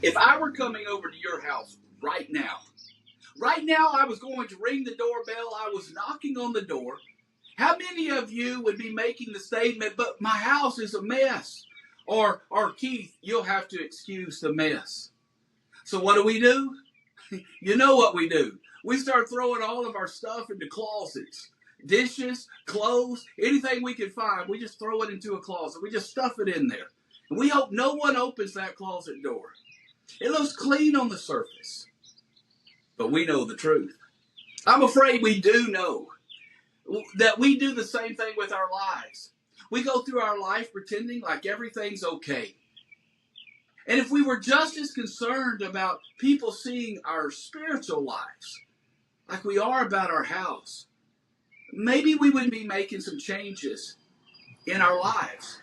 If I were coming over to your house right now I was going to ring the doorbell, I was knocking on the door, how many of you would be making the statement, but my house is a mess? Or Keith, you'll have to excuse the mess. So what do? You know what we do. We start throwing all of our stuff into closets. Dishes, clothes, anything we can find, we just throw it into a closet. We just stuff it in there. And we hope no one opens that closet door. It looks clean on the surface, but we know the truth. I'm afraid we do know that we do the same thing with our lives. We go through our life pretending like everything's okay. And if we were just as concerned about people seeing our spiritual lives like we are about our house, maybe we would be making some changes in our lives.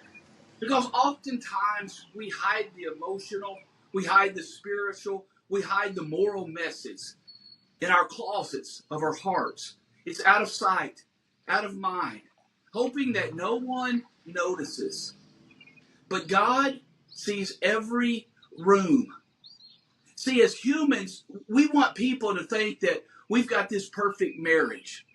Because oftentimes we hide the emotional, we hide the spiritual, we hide the moral messes in our closets of our hearts. It's out of sight, out of mind, hoping that no one notices. But God sees every room. See, as humans, we want people to think that we've got this perfect marriage,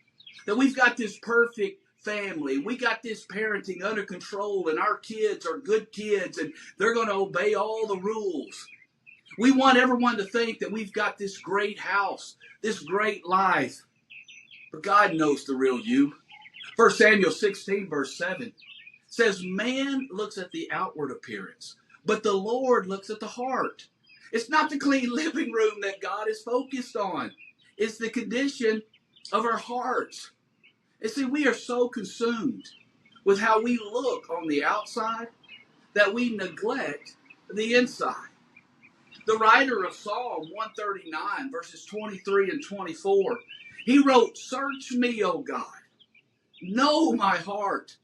that we've got this perfect family, we got this parenting under control, and our kids are good kids, and they're going to obey all the rules. We want everyone to think that we've got this great house, this great life. But God knows the real you. 1 Samuel 16, verse 7 says, man looks at the outward appearance, but the Lord looks at the heart. It's not the clean living room that God is focused on. It's the condition of our hearts. And see, we are so consumed with how we look on the outside that we neglect the inside. The writer of Psalm 139, verses 23 and 24, he wrote, search me, O God, know my heart.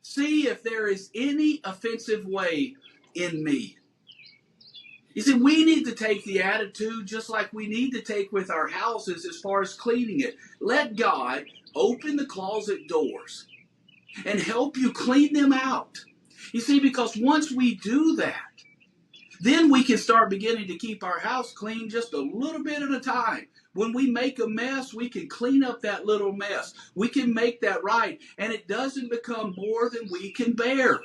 See if there is any offensive way in me. You see, we need to take the attitude just like we need to take with our houses as far as cleaning it. Let God open the closet doors and help you clean them out. You see, because once we do that, then we can start beginning to keep our house clean just a little bit at a time. When we make a mess, we can clean up that little mess. We can make that right, and it doesn't become more than we can bear.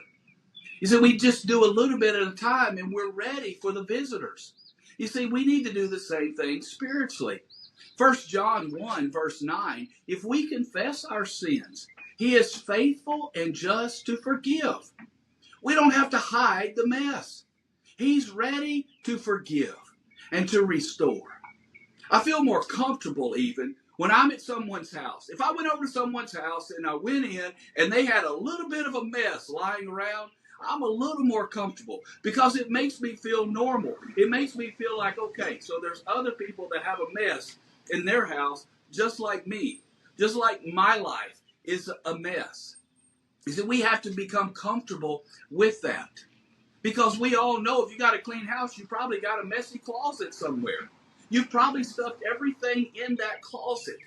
You see, we just do a little bit at a time, and we're ready for the visitors. You see, we need to do the same thing spiritually. 1 John 1, verse 9, if we confess our sins, he is faithful and just to forgive. We don't have to hide the mess. He's ready to forgive and to restore. I feel more comfortable even when I'm at someone's house. If I went over to someone's house and I went in and they had a little bit of a mess lying around, I'm a little more comfortable because it makes me feel normal. It makes me feel like, okay, so there's other people that have a mess in their house just like me, just like my life is a mess. You see, we have to become comfortable with that. Because we all know if you got a clean house, you probably got a messy closet somewhere. You've probably stuffed everything in that closet.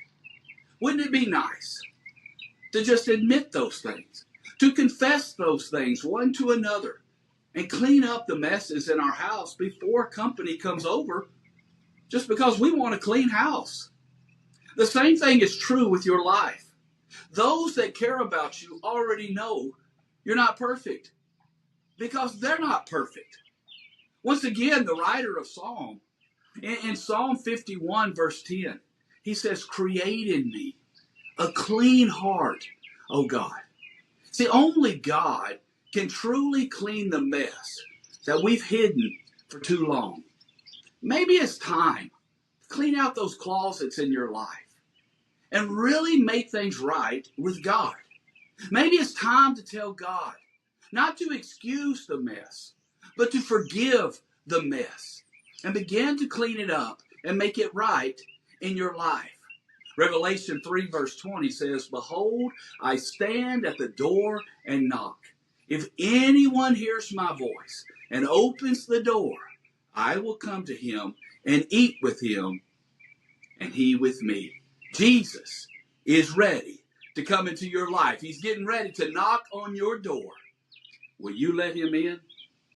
Wouldn't it be nice to just admit those things, to confess those things one to another, and clean up the messes in our house before company comes over, just because we want a clean house? The same thing is true with your life. Those that care about you already know you're not perfect, because they're not perfect. Once again, the writer of Psalm, in Psalm 51, verse 10, he says, create in me a clean heart, O God. See, only God can truly clean the mess that we've hidden for too long. Maybe it's time to clean out those closets in your life and really make things right with God. Maybe it's time to tell God not to excuse the mess, but to forgive the mess and begin to clean it up and make it right in your life. Revelation 3 verse 20 says, behold, I stand at the door and knock. If anyone hears my voice and opens the door, I will come to him and eat with him and he with me. Jesus is ready to come into your life. He's getting ready to knock on your door. Will you let him in?